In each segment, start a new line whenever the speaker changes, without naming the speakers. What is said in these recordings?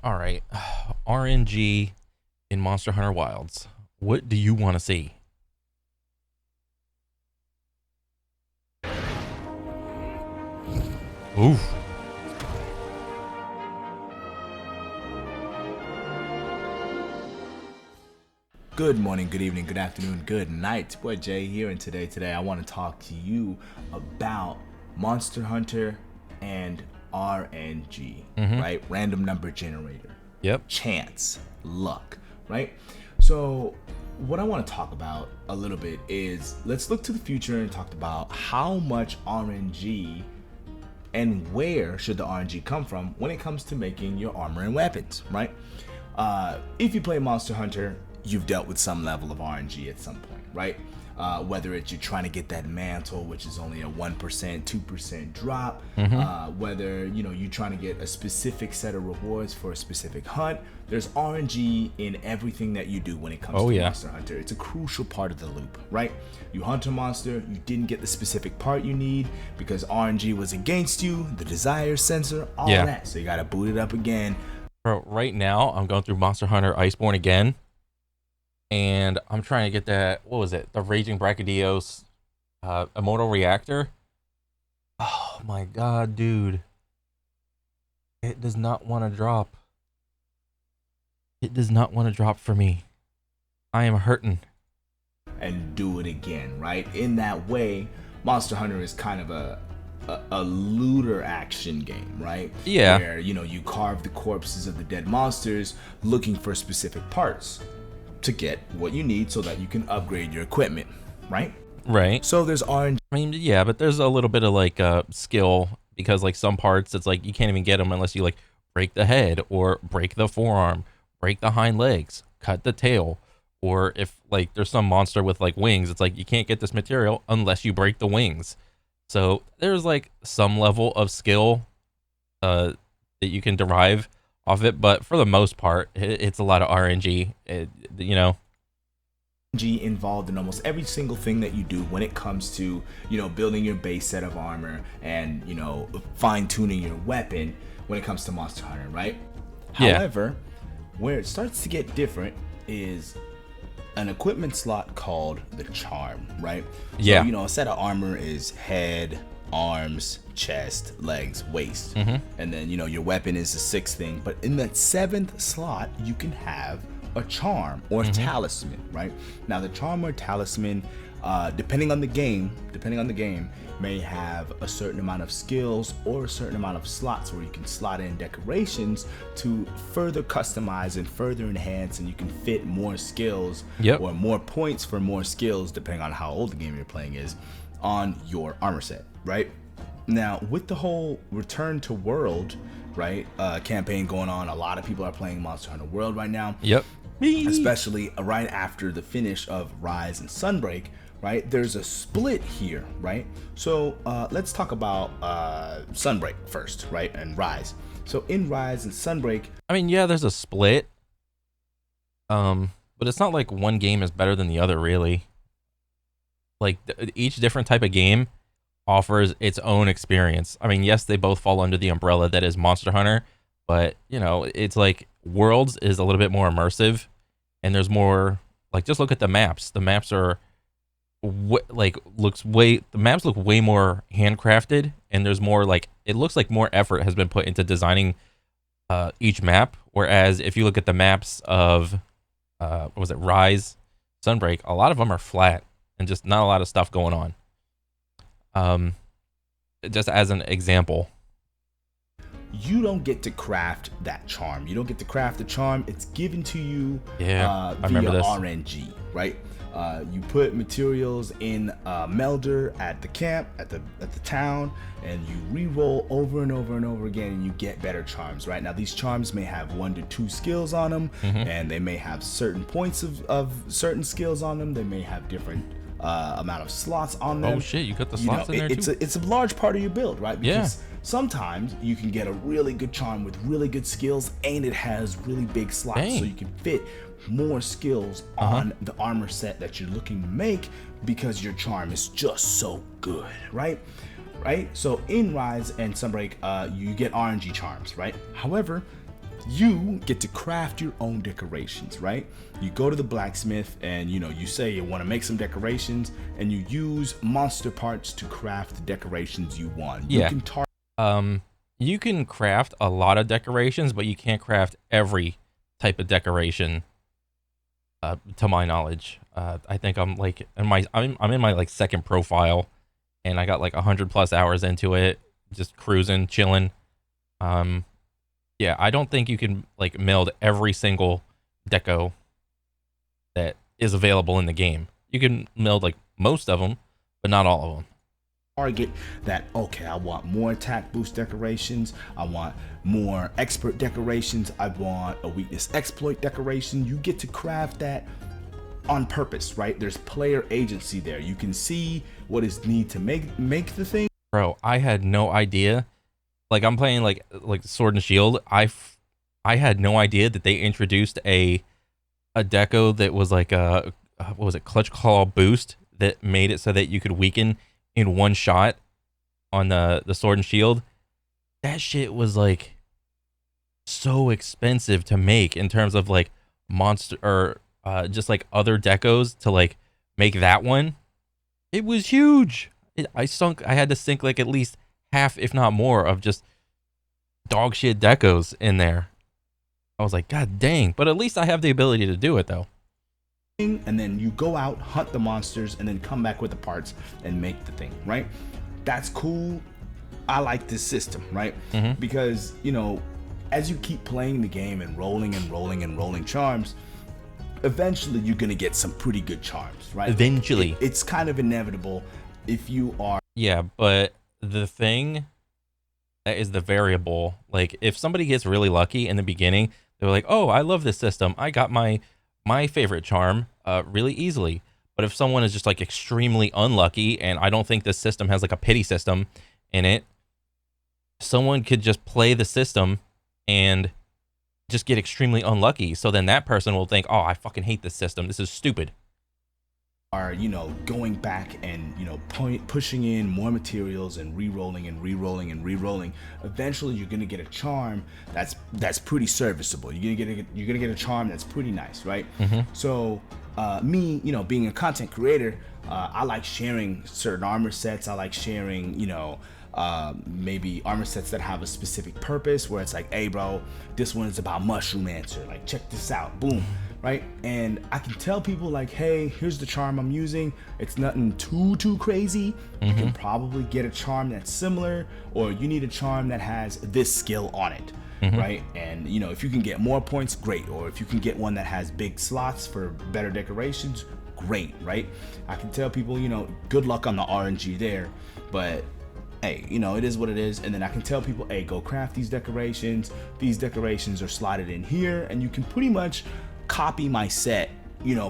All right. RNG in Monster Hunter Wilds. What do you want to see? Oof.
Good morning, good evening, good afternoon, good night. It's boy Jay here, and today I want to talk to you about Monster Hunter and RNG, right? Random number generator.
Yep.
Chance, luck, right? So what I want to talk about a little bit is let's look to the future and talk about how much RNG and where should the RNG come from when it comes to making your armor and weapons, right? If you play Monster Hunter, you've dealt with some level of RNG at some point, right? Whether it's you're trying to get that mantle, which is only a 1%, 2% drop, whether you're trying to get a specific set of rewards for a specific hunt. There's RNG in everything that you do when it comes to Monster Hunter. It's a crucial part of the loop, right? You hunt a monster, you didn't get the specific part you need because RNG was against you, the desire sensor, all that. So you gotta boot it up again.
Bro, right now I'm going through Monster Hunter Iceborne again. And I'm trying to get that, what was it? The Raging Brachydios Immortal Reactor. Oh my god, dude. It does not want to drop. It does not want to drop for me. I am hurting.
And do it again, right? In that way, Monster Hunter is kind of a looter action game, right?
Yeah.
Where, you carve the corpses of the dead monsters looking for specific parts to get what you need so that you can upgrade your equipment, right?
Right.
So there's RNG.
I mean, yeah, but there's a little bit of like skill because like some parts it's like you can't even get them unless you like break the head or break the forearm, break the hind legs, cut the tail, or if like there's some monster with like wings, it's like you can't get this material unless you break the wings. So there's like some level of skill that you can derive off it, but for the most part, it's a lot of RNG.
Involved in almost every single thing that you do when it comes to building your base set of armor and fine-tuning your weapon when it comes to Monster Hunter, right? However, where it starts to get different is an equipment slot called the charm, right? So, a set of armor is head, arms, chest, legs, waist, and then your weapon is the sixth thing. But in that seventh slot, you can have a charm or talisman, right? Now, the charm or talisman, depending on the game, may have a certain amount of skills or a certain amount of slots where you can slot in decorations to further customize and further enhance, and you can fit more skills or more points for more skills, depending on how old the game you're playing is, on your armor set, right? Now, with the whole Return to World, right, campaign going on, a lot of people are playing Monster Hunter World right now. Especially right after the finish of Rise and Sunbreak, right? There's a split here, right? So let's talk about Sunbreak first, right, and Rise. So in Rise and Sunbreak,
I mean, yeah, there's a split, but it's not like one game is better than the other, really. Like each different type of game offers its own experience. I mean, yes, they both fall under the umbrella that is Monster Hunter, but it's like Worlds is a little bit more immersive, and there's more like just look at the maps. The maps are the maps look way more handcrafted, and there's more like it looks like more effort has been put into designing each map. Whereas if you look at the maps of what was it, Rise, Sunbreak, a lot of them are flat and just not a lot of stuff going on. Just as an example,
you don't get to craft that charm. You don't get to craft the charm. It's given to you
I
via
remember this.
RNG, right? You put materials in melder at the camp, at the town, and you re-roll over and over and over again, and you get better charms, right? Now, these charms may have 1 to 2 skills on them, and they may have certain points of certain skills on them. They may have different amount of slots on them.
Oh shit, you got the slots in there too?
It's a large part of your build, right? Because sometimes you can get a really good charm with really good skills, and it has really big slots, so you can fit more skills on the armor set that you're looking to make because your charm is just so good, right? So in Rise and Sunbreak, you get RNG charms, right? However, you get to craft your own decorations, right? You go to the blacksmith and you say you want to make some decorations, and you use monster parts to craft the decorations you want.
Yeah. You can craft a lot of decorations, but you can't craft every type of decoration. To my knowledge, I think I'm like I'm in my like second profile, and I got like 100+ hours into it, just cruising, chilling. Yeah, I don't think you can like meld every single deco that is available in the game. You can meld like most of them, but not all of them.
Target that, okay, I want more attack boost decorations, I want more expert decorations, I want a weakness exploit decoration. You get to craft that on purpose, right? There's player agency there. You can see what is need to make the thing.
Bro, I had no idea. Like I'm playing like Sword and Shield. I had no idea that they introduced a deco that was like a what was it, Clutch Claw boost, that made it so that you could weaken in one shot on the Sword and Shield. That shit was like so expensive to make in terms of like monster or just like other decos to like make that one. It was huge. I had to sink like at least half, if not more, of just dog shit decos in there. I was like, God dang, but at least I have the ability to do it though.
And then you go out, hunt the monsters, and then come back with the parts and make the thing, right? That's cool. I like this system, right? Because, as you keep playing the game and rolling charms, eventually you're going to get some pretty good charms, right?
Eventually.
It's kind of inevitable if you are.
Yeah, but the thing that is the variable, like if somebody gets really lucky in the beginning, they're like, oh, I love this system. I got my favorite charm really easily. But if someone is just like extremely unlucky, and I don't think this system has like a pity system in it, someone could just play the system and just get extremely unlucky. So then that person will think, oh, I fucking hate this system. This is stupid.
Are going back and pushing in more materials and re-rolling, eventually you're gonna get a charm that's pretty serviceable. You're gonna get a charm that's pretty nice, right? So me, being a content creator, I like sharing certain armor sets. I like sharing maybe armor sets that have a specific purpose, where it's like, hey bro, this one is about Mushroom Answer, like check this out, boom. Right? And I can tell people like, hey, here's the charm I'm using. It's nothing too crazy. You can probably get a charm that's similar, or you need a charm that has this skill on it, right? And if you can get more points, great. Or if you can get one that has big slots for better decorations, great, right? I can tell people, good luck on the RNG there, but hey, it is what it is. And then I can tell people, hey, go craft these decorations. These decorations are slotted in here, and you can pretty much copy my set,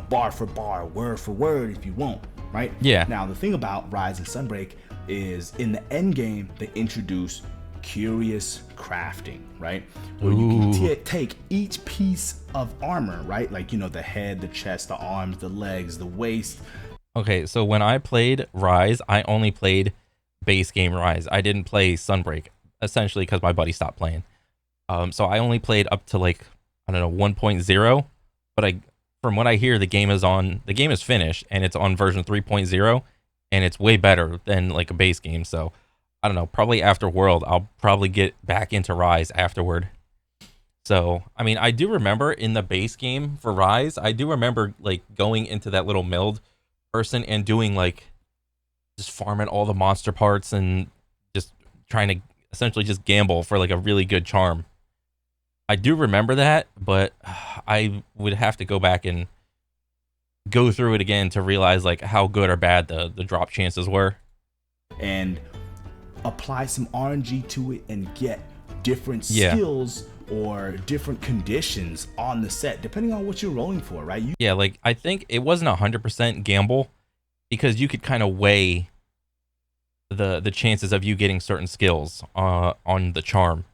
bar for bar, word for word if you want, right?
Yeah.
Now the thing about Rise and Sunbreak is in the end game they introduce curious crafting, right? Where you can take each piece of armor, right? Like the head, the chest, the arms, the legs, the waist.
Okay, so when I played Rise, I only played base game Rise. I didn't play Sunbreak, essentially because my buddy stopped playing. So I only played up to like, I don't know, 1.0. But from what I hear, the game is finished, and it's on version 3.0, and it's way better than like a base game. So I don't know, probably after World, I'll probably get back into Rise afterward. So, I mean, I do remember in the base game for Rise, I do remember like going into that little meld person and doing like just farming all the monster parts and just trying to essentially just gamble for like a really good charm. I do remember that, but I would have to go back and go through it again to realize like how good or bad the drop chances were.
And apply some RNG to it and get different skills or different conditions on the set, depending on what you're rolling for, right?
Yeah, like I think it wasn't 100% gamble, because you could kind of weigh the chances of you getting certain skills on the charm.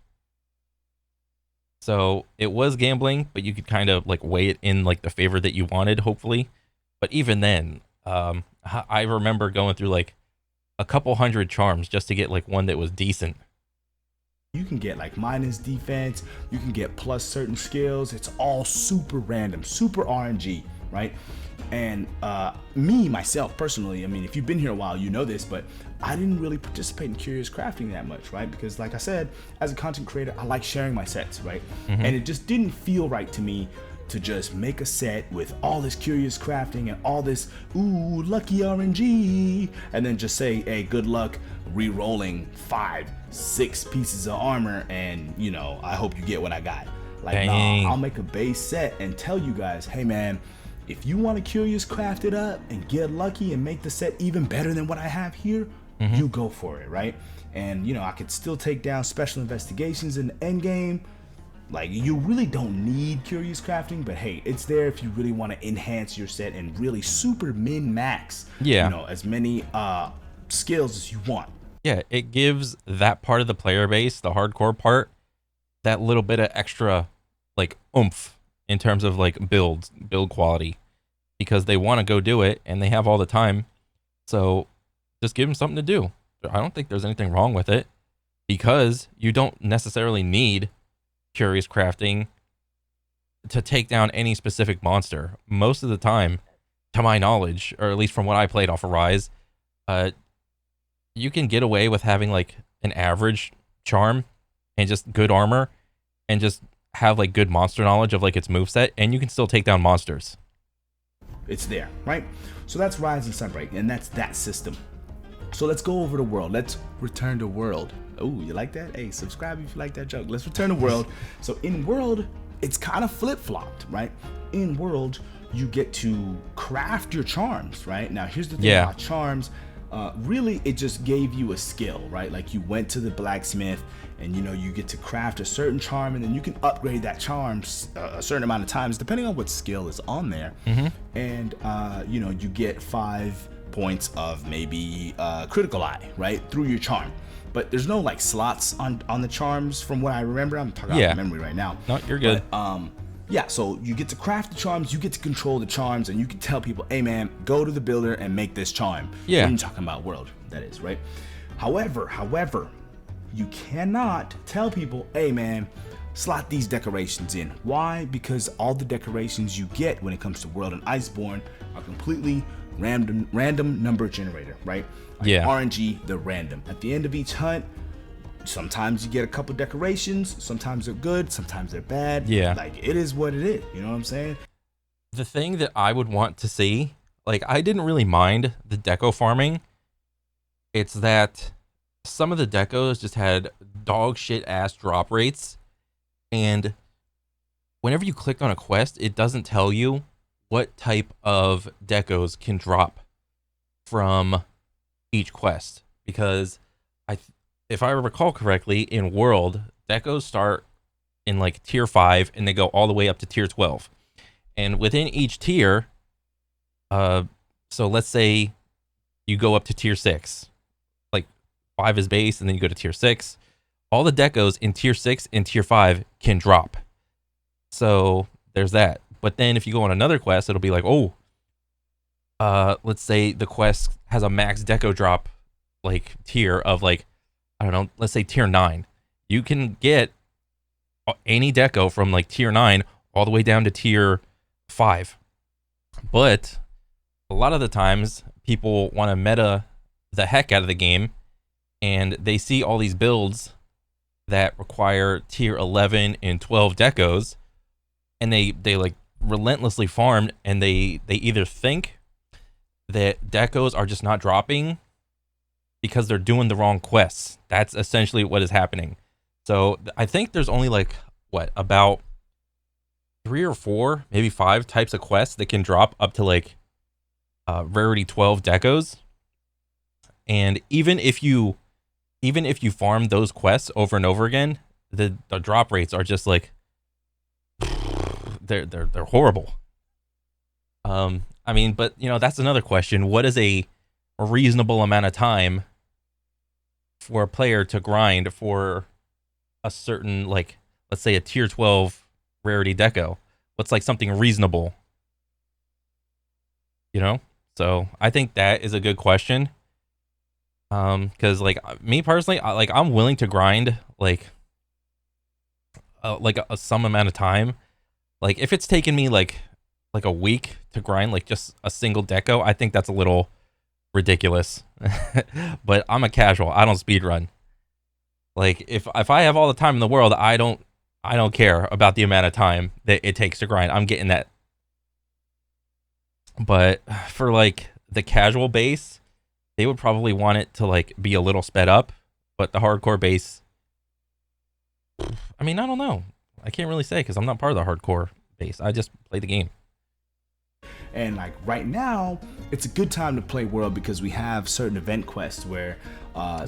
So it was gambling, but you could kind of like weigh it in like the favor that you wanted, hopefully. But even then, I remember going through like a couple hundred charms just to get like one that was decent.
You can get like minus defense, you can get plus certain skills. It's all super random, super RNG, right? And me, myself, personally, I mean, if you've been here a while, you know this, but I didn't really participate in Curious Crafting that much, right? Because like I said, as a content creator, I like sharing my sets, right? And it just didn't feel right to me to just make a set with all this Curious Crafting and all this, ooh, lucky RNG, and then just say, hey, good luck re-rolling 5-6 pieces of armor, and, you know, I hope you get what I got. Like, nah, I'll make a base set and tell you guys, hey, man, if you want to Curious Craft it up and get lucky and make the set even better than what I have here, you go for it, right? And, you know, I could still take down special investigations in the Endgame. Like, you really don't need Curious Crafting, but hey, it's there if you really want to enhance your set and really super min-max, you know, as many skills as you want.
Yeah, it gives that part of the player base, the hardcore part, that little bit of extra, like, oomph in terms of, like, build quality, because they want to go do it, and they have all the time, so just give them something to do. I don't think there's anything wrong with it, because you don't necessarily need Curious Crafting to take down any specific monster. Most of the time, to my knowledge, or at least from what I played off of Rise, you can get away with having like an average charm and just good armor and just have like good monster knowledge of like its moveset, and you can still take down monsters.
It's there, right? So that's Rise and Sunbreak, and that's that system. So let's go over to World. Let's return to World. Oh, you like that? Hey, subscribe if you like that joke. Let's return to World. So in World, it's kind of flip-flopped, right? In World, you get to craft your charms, right? Now, here's the thing about charms. Really, it just gave you a skill, right? Like, you went to the blacksmith, and, you know, you get to craft a certain charm, and then you can upgrade that charm a certain amount of times, depending on what skill is on there. And, you know, you get 5 points of maybe critical eye, right, through your charm. But there's no like slots on the charms from what I remember. I'm talking about memory right now.
No, you're good.
But, yeah, so you get to craft the charms, you get to control the charms, and you can tell people, hey man, go to the builder and make this charm.
Yeah.
When you're talking about World, that is, right? However, you cannot tell people, hey man, slot these decorations in. Why? Because all the decorations you get when it comes to World and Iceborne are completely random number generator, right? Like RNG, they're random. At the end of each hunt, sometimes you get a couple decorations, sometimes they're good, sometimes they're bad. Like, it is what it is, you know what I'm saying?
The thing that I would want to see, like, I didn't really mind the deco farming. It's that some of the decos just had dog shit ass drop rates, and whenever you clicked on a quest, it doesn't tell you what type of decos can drop from each quest, because if I recall correctly, in World, decos start in like tier 5 and they go all the way up to tier 12, and within each tier, so let's say you go up to tier 6, like 5 is base, and then you go to tier 6, all the decos in tier 6 and tier 5 can drop. So there's that. But then if you go on another quest, it'll be like, oh, let's say the quest has a max deco drop like tier of like, I don't know, let's say tier 9. You can get any deco from like tier 9 all the way down to tier 5. But a lot of the times people want to meta the heck out of the game, and they see all these builds that require tier 11 and 12 decos, and they like relentlessly farmed, and they either think that decos are just not dropping because they're doing the wrong quests. That's essentially what is happening. So I think there's only like about 3 or 4, maybe 5 types of quests that can drop up to like rarity 12 decos. And even if you farm those quests over and over again, the drop rates are just like they're horrible. I mean, but you know, that's another question. What is a reasonable amount of time for a player to grind for a certain, like, let's say a tier 12 rarity deco? What's like something reasonable? You know? So I think that is a good question. Because like me personally, I'm willing to grind like some amount of time. Like if it's taken me like a week to grind like just a single deco, I think that's a little ridiculous. But I'm a casual. I don't speed run. Like if I have all the time in the world, I don't care about the amount of time that it takes to grind. I'm getting that. But for like the casual base, they would probably want it to like be a little sped up. But the hardcore base, I mean, I don't know. I can't really say because I'm not part of the hardcore base. I just play the game.
And like right now, it's a good time to play World because we have certain event quests where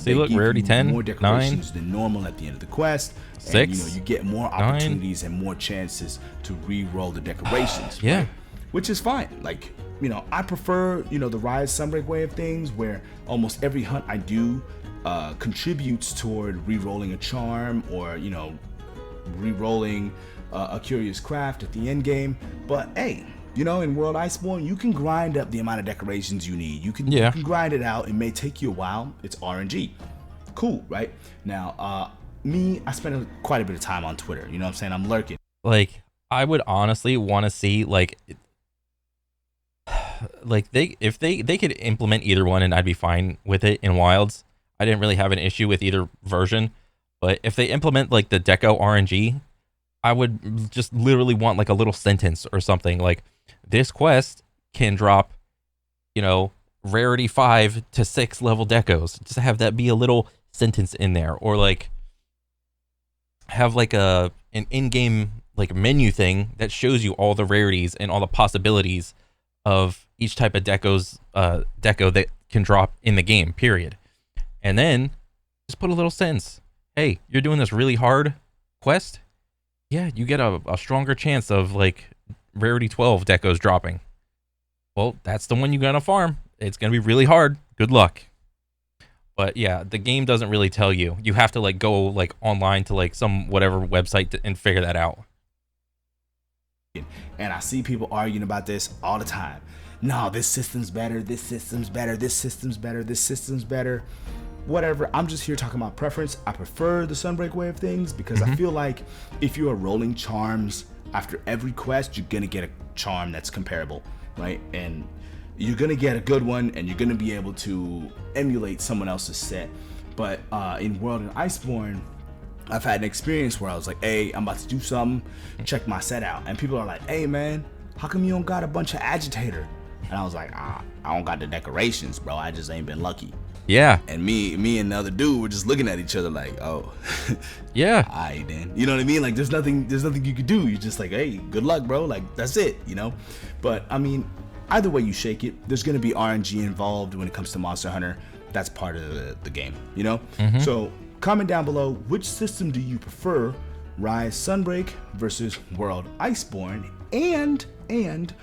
they look
give
rarity
you
10,
more decorations
9,
than normal at the end of the quest.
6,
and, you know, you get more
9.
opportunities and more chances to re-roll the decorations.
Yeah.
Right? Which is fine. Like, you know, I prefer, you know, the Rise Sunbreak way of things where almost every hunt I do contributes toward re-rolling a charm or, you know, re-rolling a curious craft at the end game. But hey, you know, in World Iceborne, you can grind up the amount of decorations you need. You can grind it out. It may take you a while. It's RNG. Cool, right? Now, I spend quite a bit of time on Twitter. You know what I'm saying? I'm lurking.
Like, I would honestly want to see like if they could implement either one and I'd be fine with it in Wilds. I didn't really have an issue with either version, but if they implement like the Deco RNG, I would just literally want like a little sentence or something like this quest can drop, you know, rarity 5 to 6 level decos. Just have that be a little sentence in there, or like have like an in-game like menu thing that shows you all the rarities and all the possibilities of each type of deco that can drop in the game, period. And then just put a little sentence. Hey, you're doing this really hard quest? Yeah, you get a stronger chance of like rarity 12 decos dropping. Well, that's the one you gotta farm. It's gonna be really hard. Good luck. But yeah, the game doesn't really tell you. You have to like go like online to like some whatever website and figure that out.
And I see people arguing about this all the time. No, this system's better, this system's better, this system's better, this system's better. Whatever, I'm just here talking about preference. I prefer the Sunbreak way of things because I feel like if you are rolling charms after every quest, you're gonna get a charm that's comparable, right? And you're gonna get a good one and you're gonna be able to emulate someone else's set. But in World and Iceborne, I've had an experience where I was like, hey, I'm about to do something, check my set out. And people are like, hey man, how come you don't got a bunch of agitator? And I was like, I don't got the decorations, bro. I just ain't been lucky.
Yeah.
And me and the other dude were just looking at each other like, oh,
yeah.
Alright then. You know what I mean? Like there's nothing you could do. You're just like, hey, good luck, bro. Like that's it, you know? But I mean, either way you shake it, there's gonna be RNG involved when it comes to Monster Hunter. That's part of the game, you know? So comment down below, which system do you prefer? Rise Sunbreak versus World Iceborne, and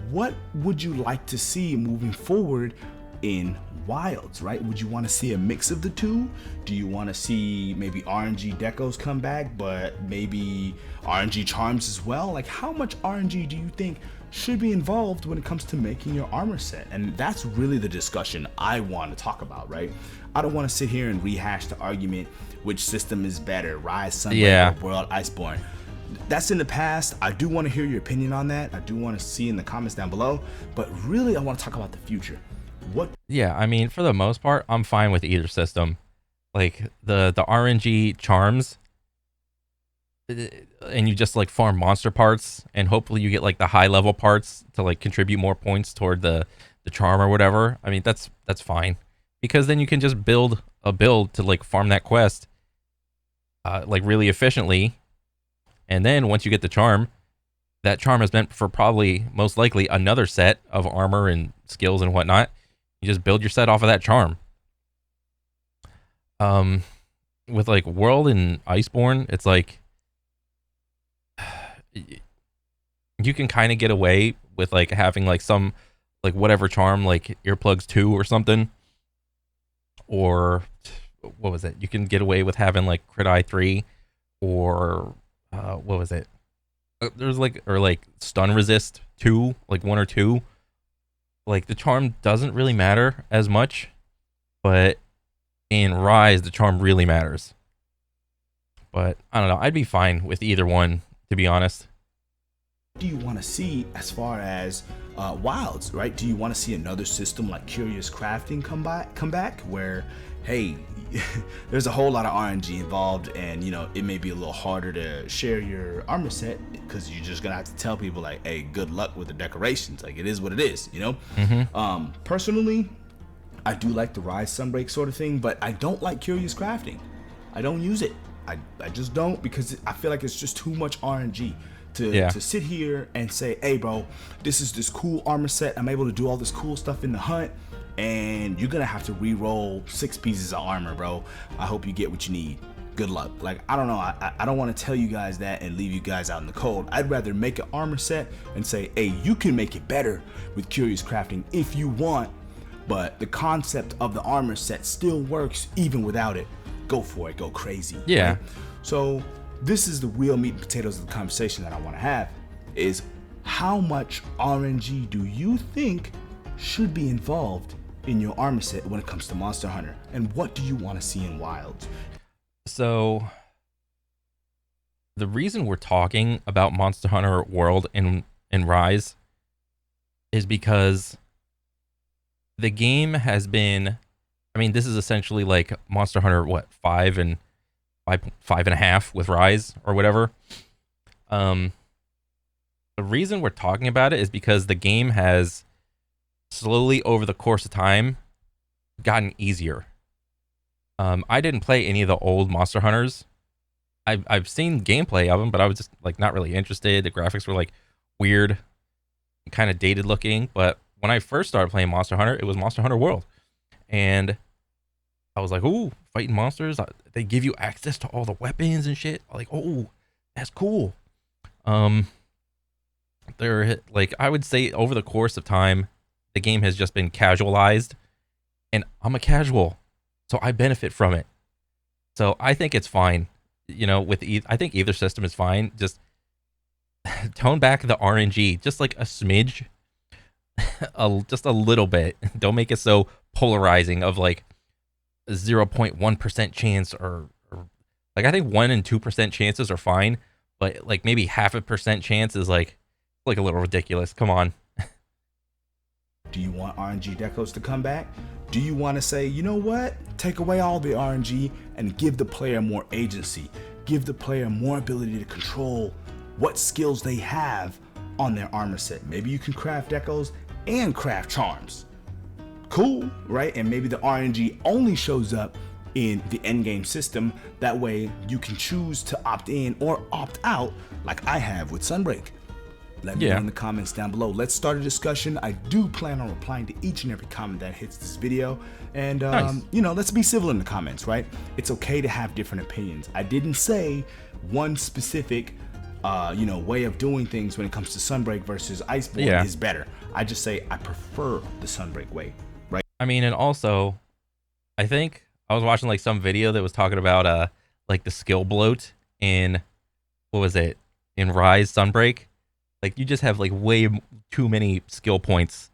what would you like to see moving forward in Wilds, right? Would you want to see a mix of the two? Do you want to see maybe RNG decos come back, but maybe RNG charms as well? Like how much RNG do you think should be involved when it comes to making your armor set? And that's really the discussion I want to talk about, right? I don't want to sit here and rehash the argument which system is better, Rise Sunbreak or World Iceborne. That's in the past. I do want to hear your opinion on that. I do want to see in the comments down below, but really I want to talk about the future.
Yeah, I mean, for the most part, I'm fine with either system. Like the RNG charms, and you just like farm monster parts, and hopefully you get like the high level parts to like contribute more points toward the charm or whatever. I mean, that's fine, because then you can just build a build to like farm that quest like really efficiently, and then once you get the charm, that charm is meant for probably most likely another set of armor and skills and whatnot. You just build your set off of that charm. With like World and Iceborne, it's like you can kind of get away with like having like some like whatever charm, like earplugs 2 or something, or what was it? You can get away with having like crit eye 3, or what was it? There's like, or like stun resist 2, like 1 or 2. Like the charm doesn't really matter as much, but in Rise the charm really matters. But I don't know. I'd be fine with either one, to be honest.
Do you want to see as far as wilds, right? Do you want to see another system like Curious Crafting come back where, hey, there's a whole lot of RNG involved, and you know it may be a little harder to share your armor set because you're just gonna have to tell people like, hey, good luck with the decorations. Like, it is what it is, you know. Personally, I do like the Rise Sunbreak sort of thing, but I don't like Curious Crafting. I don't use it. I just don't, because I feel like it's just too much RNG to sit here and say, hey bro, this cool armor set, I'm able to do all this cool stuff in the hunt, and you're gonna have to re-roll 6 pieces of armor, bro. I hope you get what you need. Good luck. Like, I don't know, I don't want to tell you guys that and leave you guys out in the cold. I'd rather make an armor set and say, hey, you can make it better with Curious Crafting if you want, but the concept of the armor set still works even without it. Go for it, go crazy.
Yeah.
Right? So this is the real meat and potatoes of the conversation that I want to have, is how much RNG do you think should be involved in your armor set when it comes to Monster Hunter, and what do you want to see in Wilds?
So the reason we're talking about Monster Hunter World and Rise is because the game has been, I mean, this is essentially like Monster Hunter, what, 5.5 with Rise or whatever. The reason we're talking about it is because the game has slowly over the course of time gotten easier. I didn't play any of the old Monster Hunters. I've seen gameplay of them, but I was just like not really interested. The graphics were like weird, kind of dated looking. But when I first started playing Monster Hunter, it was Monster Hunter World, and I was like, "Ooh, fighting monsters! They give you access to all the weapons and shit." Like, "Oh, that's cool." They're like, I would say over the course of time, the game has just been casualized, and I'm a casual, so I benefit from it. So I think it's fine. You know, I think either system is fine. Just tone back the RNG, just like a smidge, just a little bit. Don't make it so polarizing of like 0.1% chance or like, I think 1% and 2% chances are fine, but like maybe 0.5% chance is like a little ridiculous. Come on.
Do you want RNG decos to come back? Do you want to say, you know what, take away all the RNG and give the player more agency, give the player more ability to control what skills they have on their armor set? Maybe you can craft decos and craft charms. Cool, right? And maybe the RNG only shows up in the endgame system. That way you can choose to opt in or opt out, like I have with Sunbreak. Let me know in the comments down below. Let's start a discussion. I do plan on replying to each and every comment that hits this video. And,
Nice.
you know, let's be civil in the comments, right? It's okay to have different opinions. I didn't say one specific, you know, way of doing things when it comes to Sunbreak versus Iceborne is better. I just say I prefer the Sunbreak way, right?
I mean, and also, I think I was watching like some video that was talking about like the skill bloat in, what was it, in Rise Sunbreak. Like, you just have like way too many skill points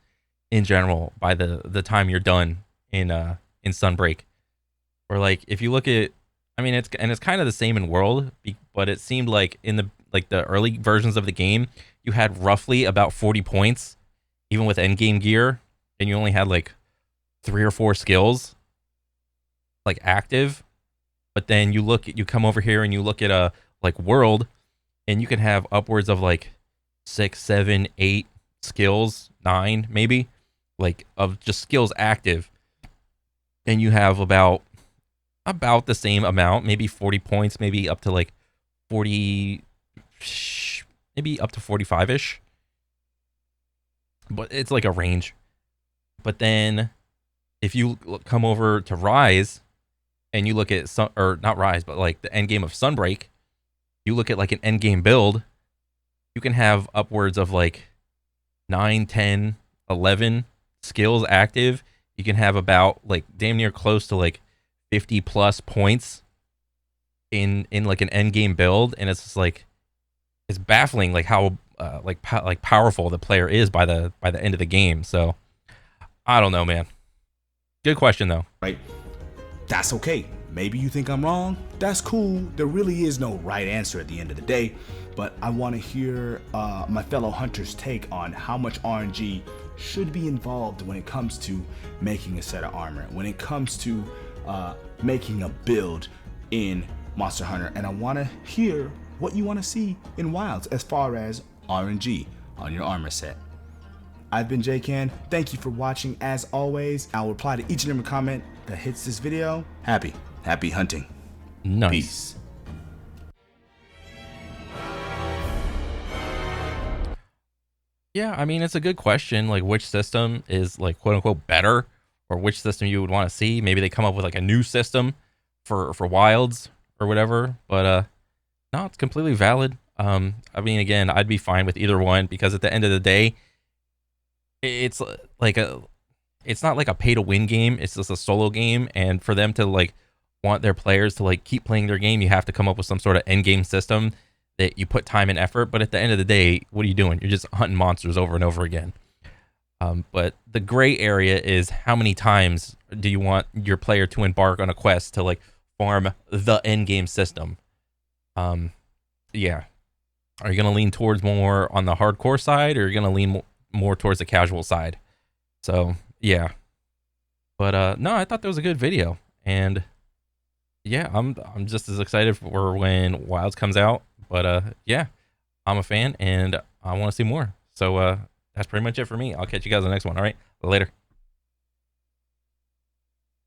in general by the time you're done in Sunbreak. Or like, if you look at, I mean, it's kind of the same in World, but it seemed like in the early versions of the game, you had roughly about 40 points, even with endgame gear, and you only had like 3 or 4 skills like active. But then you come over here and you look at like World, and you can have upwards of like 6, 7, 8 skills, 9 maybe, like of just skills active, and you have about the same amount, maybe 40 points, maybe up to like 40, maybe up to 45ish, but it's like a range. But then if you come over to Rise and you look at or not Rise, but like the end game of Sunbreak, you look at like an end game build, you can have upwards of like 9, 10, 11 skills active. You can have about like damn near close to like 50 plus points in like an end game build, and it's just like, it's baffling like how like powerful the player is by the end of the game. So I don't know, man. Good question though.
Right. That's okay. Maybe you think I'm wrong. That's cool. There really is no right answer at the end of the day. But I want to hear my fellow hunters' take on how much RNG should be involved when it comes to making a set of armor, when it comes to making a build in Monster Hunter. And I want to hear what you want to see in Wilds as far as RNG on your armor set. I've been JCan. Thank you for watching. As always, I'll reply to each and every comment that hits this video. Happy hunting.
Nice.
Peace.
Yeah, I mean, it's a good question. Like, which system is, like, quote unquote better, or which system you would want to see? Maybe they come up with like a new system for Wilds or whatever. But no, it's completely valid. I mean, again, I'd be fine with either one, because at the end of the day, it's like it's not like a pay to win game. It's just a solo game, and for them to like want their players to like keep playing their game, you have to come up with some sort of end game system that you put time and effort. But at the end of the day, what are you doing? You're just hunting monsters over and over again. But the gray area is, how many times do you want your player to embark on a quest to like farm the end game system? Yeah. Are you going to lean towards more on the hardcore side, or are you going to lean more towards the casual side? So yeah. But no, I thought that was a good video, and yeah, I'm just as excited for when Wilds comes out. But yeah, I'm a fan and I want to see more. So that's pretty much it for me. I'll catch you guys on the next one. All right, later.